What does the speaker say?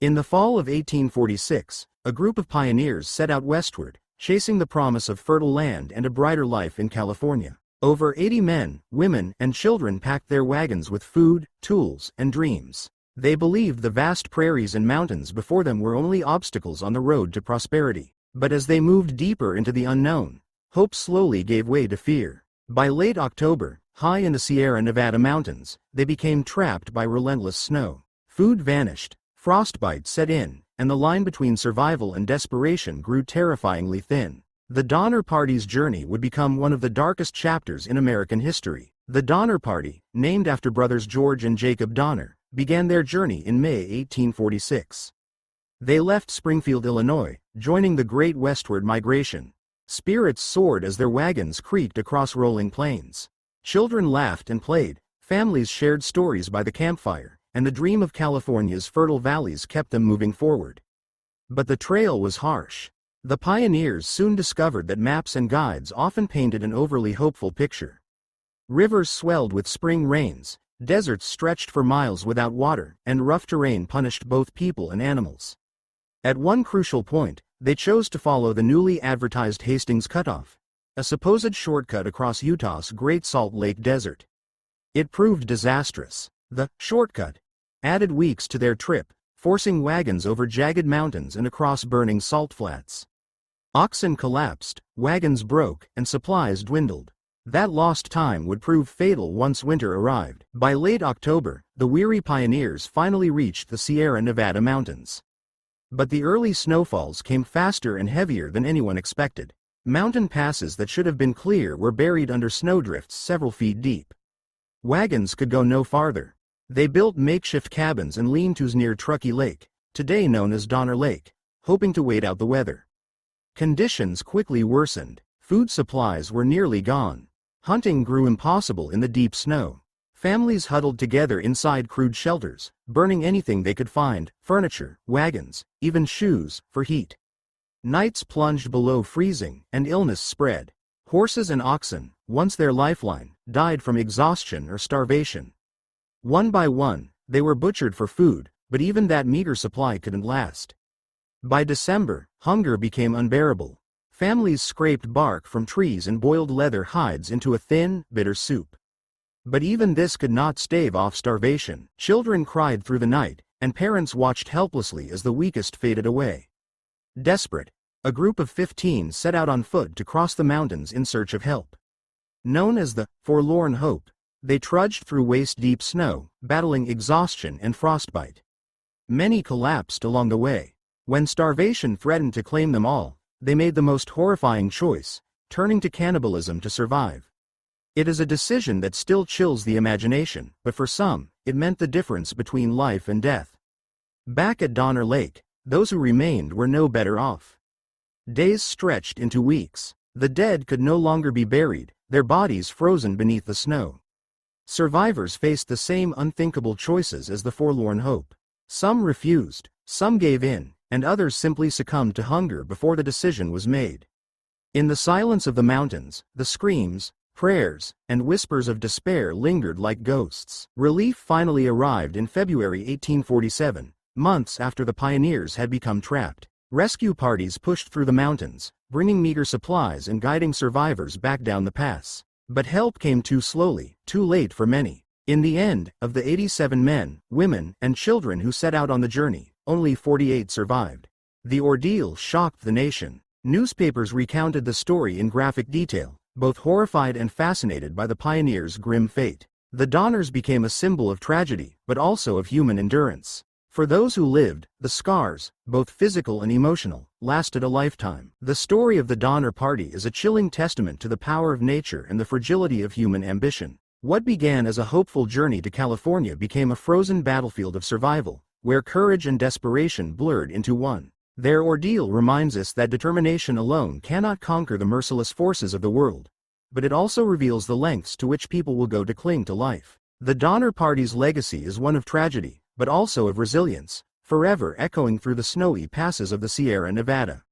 In the fall of 1846, a group of pioneers set out westward, chasing the promise of fertile land and a brighter life in California. Over 80 men, women, and children packed their wagons with food, tools, and dreams. They believed the vast prairies and mountains before them were only obstacles on the road to prosperity. But as they moved deeper into the unknown, hope slowly gave way to fear. By late October, high in the Sierra Nevada mountains, they became trapped by relentless snow. Food vanished, frostbite set in, and the line between survival and desperation grew terrifyingly thin. The Donner Party's journey would become one of the darkest chapters in American history. The Donner Party, named after brothers George and Jacob Donner, began their journey in May 1846. They left Springfield, Illinois, joining the Great Westward Migration. Spirits soared as their wagons creaked across rolling plains. Children laughed and played, families shared stories by the campfire, and the dream of California's fertile valleys kept them moving forward. But the trail was harsh. The pioneers soon discovered that maps and guides often painted an overly hopeful picture. Rivers swelled with spring rains, deserts stretched for miles without water, and rough terrain punished both people and animals. At one crucial point, they chose to follow the newly advertised Hastings Cutoff, a supposed shortcut across Utah's Great Salt Lake Desert. It proved disastrous. The shortcut added weeks to their trip, forcing wagons over jagged mountains and across burning salt flats. Oxen collapsed, wagons broke, and supplies dwindled. That lost time would prove fatal once winter arrived. By late October, the weary pioneers finally reached the Sierra Nevada mountains. But the early snowfalls came faster and heavier than anyone expected. Mountain passes that should have been clear were buried under snowdrifts several feet deep. Wagons could go no farther. They built makeshift cabins and lean-tos near Truckee Lake, today known as Donner Lake, hoping to wait out the weather. Conditions quickly worsened. Food supplies were nearly gone. Hunting grew impossible in the deep snow. Families huddled together inside crude shelters, burning anything they could find, furniture, wagons, even shoes, for heat. Nights plunged below freezing, and illness spread. Horses and oxen, once their lifeline, died from exhaustion or starvation. One by one, they were butchered for food, but even that meager supply couldn't last. By December, hunger became unbearable. Families scraped bark from trees and boiled leather hides into a thin, bitter soup. But even this could not stave off starvation. Children cried through the night, and parents watched helplessly as the weakest faded away. Desperate, a group of 15 set out on foot to cross the mountains in search of help. Known as the Forlorn Hope, they trudged through waist-deep snow, battling exhaustion and frostbite. Many collapsed along the way. When starvation threatened to claim them all, they made the most horrifying choice, turning to cannibalism to survive. It is a decision that still chills the imagination, but for some, it meant the difference between life and death. Back at Donner Lake, those who remained were no better off. Days stretched into weeks. The dead could no longer be buried, their bodies frozen beneath the snow. Survivors faced the same unthinkable choices as the Forlorn Hope. Some refused, some gave in, and others simply succumbed to hunger before the decision was made. In the silence of the mountains, the screams, prayers, and whispers of despair lingered like ghosts. Relief finally arrived in February 1847, months after the pioneers had become trapped. Rescue parties pushed through the mountains, bringing meager supplies and guiding survivors back down the pass. But help came too slowly, too late for many. In the end, of the 87 men, women, and children who set out on the journey, only 48 survived. The ordeal shocked the nation. Newspapers recounted the story in graphic detail, both horrified and fascinated by the pioneers' grim fate. The Donners became a symbol of tragedy, but also of human endurance. For those who lived, the scars, both physical and emotional, lasted a lifetime. The story of the Donner Party is a chilling testament to the power of nature and the fragility of human ambition. What began as a hopeful journey to California became a frozen battlefield of survival, where courage and desperation blurred into one. Their ordeal reminds us that determination alone cannot conquer the merciless forces of the world, but it also reveals the lengths to which people will go to cling to life. The Donner Party's legacy is one of tragedy, but also of resilience, forever echoing through the snowy passes of the Sierra Nevada.